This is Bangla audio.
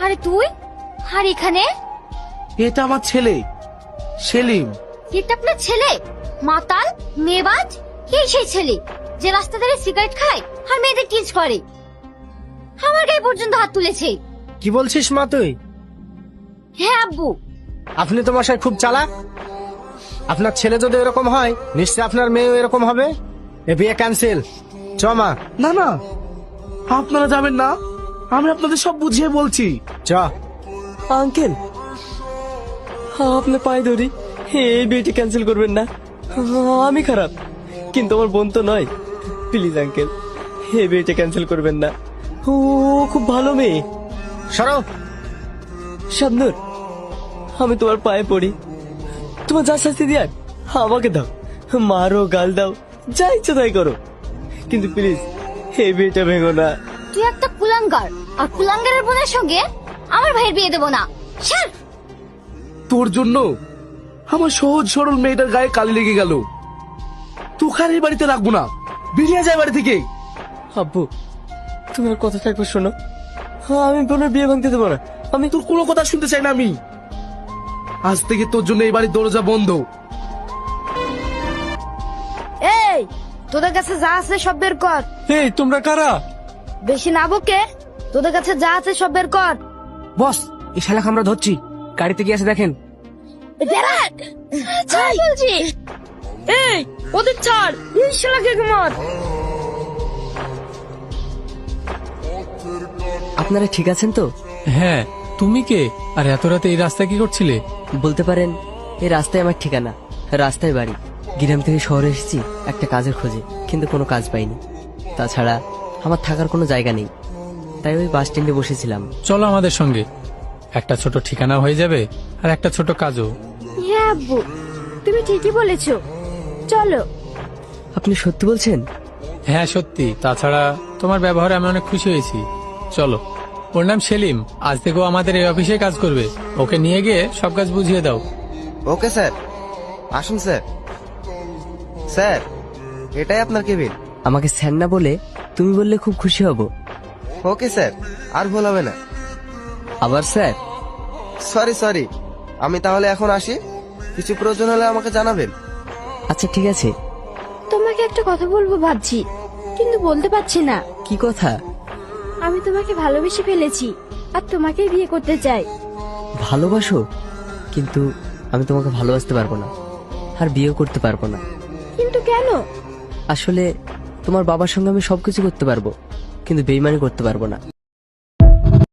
আরে তুই আর এখানে? এটা আমার ছেলে সেলিম। এটা আপনার ছেলে? মাতাল, মেয়েবাজ, কে সেই ছেলে যে রাস্তা ধারে সিগারেট খায় আর মেয়েদের টিজ করে? আমার গায়ে পর্যন্ত হাত তুলেছে। কি বলছিস মা তুই? হ্যাঁ আব্বু। আপনি তো মশাই খুব চালাক। আপনার ছেলে যদি এরকম হয় নিশ্চয় আপনার মেয়েও এরকম হবে। এ বিয়ে ক্যান্সেল। চ মা। না না, আপনারা যাবেন না, আমি আপনাদের সব বুঝিয়ে বলছি। চ। আঙ্কেল আপনার পায়ে ধরি, এই বিয়েটি ক্যান্সেল করবেন না। আমি খারাপ কিন্তু আমার বোন তো নয়। প্লিজ আঙ্কেল, এই বিয়েটা ক্যান্সেল করবেন না। ও খুব ভালো মেয়ে। সরো। শাবনূর, আমি তোমার পায়ে পড়ি, তোমার যা শাস্তি দিয়ার আমাকে দাও, মারো গাল দাও, যা ইচ্ছা তাই করো, কিন্তু প্লিজ এই বিয়েটা ভেঙো না। তুই একটা কুলাঙ্গার, আর কুলাঙ্গারের বোনের সঙ্গে আমার ভাইয়ের বিয়ে দেবো না। ছাড়। তোর জন্য আমার সহজ সরল মেয়েটার গায়ে কালি লেগে গেল। তোকে আর এই বাড়িতে রাখবো না, বেরিয়ে যায় বাড়ি থেকে। আব্বু, তুমি আর কথাটা একবার শোনো, আমি বোনের বিয়ে ভাঙতে দেবো না। আমি তোর কোনো কথা শুনতে চাই না আমি। আজ থেকে তোর জন্য এই বাড়ির দরজা বন্ধ। এই, তোদের কাছে যা আছে সব বের কর। এই তোমরা কারা? বেশি না বকে, তোদের কাছে যা আছে সব বের কর। বস, এই শালাকে আমরা ধরছি, গাড়িতে গিয়ে আছে দেখেন। ছাড় বলছি। এই, ওদের ছাড়, এই শালাকে মার। আপনারা ঠিক আছেন তো? হ্যাঁ, তুমি কে আর এত রাতে এই রাস্তা কি করছিলে? বলতে পারেন এই রাস্তায় আমার ঠিকানা, রাস্তায় বাড়ি। গ্রাম থেকে শহরে এসেছি একটা কাজের খোঁজে, কিন্তু কোনো কাজ পাইনি। তাছাড়া আমার থাকার কোনো জায়গা নেই, তাই ওই বাস স্ট্যান্ডে বসেছিলাম। চলো আমাদের সঙ্গে, একটা ছোট ঠিকানা হয়ে যাবে আর একটা ছোট কাজও। হ্যাঁ আব্বু, তুমি ঠিকই বলেছো, চলো। আপনি সত্যি বলছেন? হ্যাঁ সত্যি, তাছাড়া তোমার ব্যবহারে আমি অনেক খুশি হয়েছি। চলো। ওর নাম সেলিম, আজ থেকে ও আমাদের এই অফিসে কাজ করবে। ওকে নিয়ে গিয়ে সব কাজ বুঝিয়ে দাও। ওকে স্যার, আসুন স্যার। স্যার, এটাই আপনার কেবিন। আমাকে স্যার না বলে তুমি বললে খুব খুশি হব। ওকে স্যার, আর ভুল হবে না। আবার স্যার? সরি সরি, আমি তাহলে এখন আসি, কিছু প্রয়োজন হলে আমাকে জানাবেন। আচ্ছা ঠিক আছে। তোমাকে একটা কথা বলবো ভাবছি, কিন্তু বলতে পারছি না। কি কথা? আমি তোমাকে ভালোবেসে ফেলেছি, আর তোমাকেই বিয়ে করতে চাই। ভালোবাসো? কিন্তু আমি তোমাকে ভালোবাসতে পারবো না, আর বিয়েও করতে পারবো না। কিন্তু কেন? আসলে তোমার বাবার সঙ্গে আমি সবকিছু করতে পারবো, কিন্তু বেইমানি করতে পারবো না।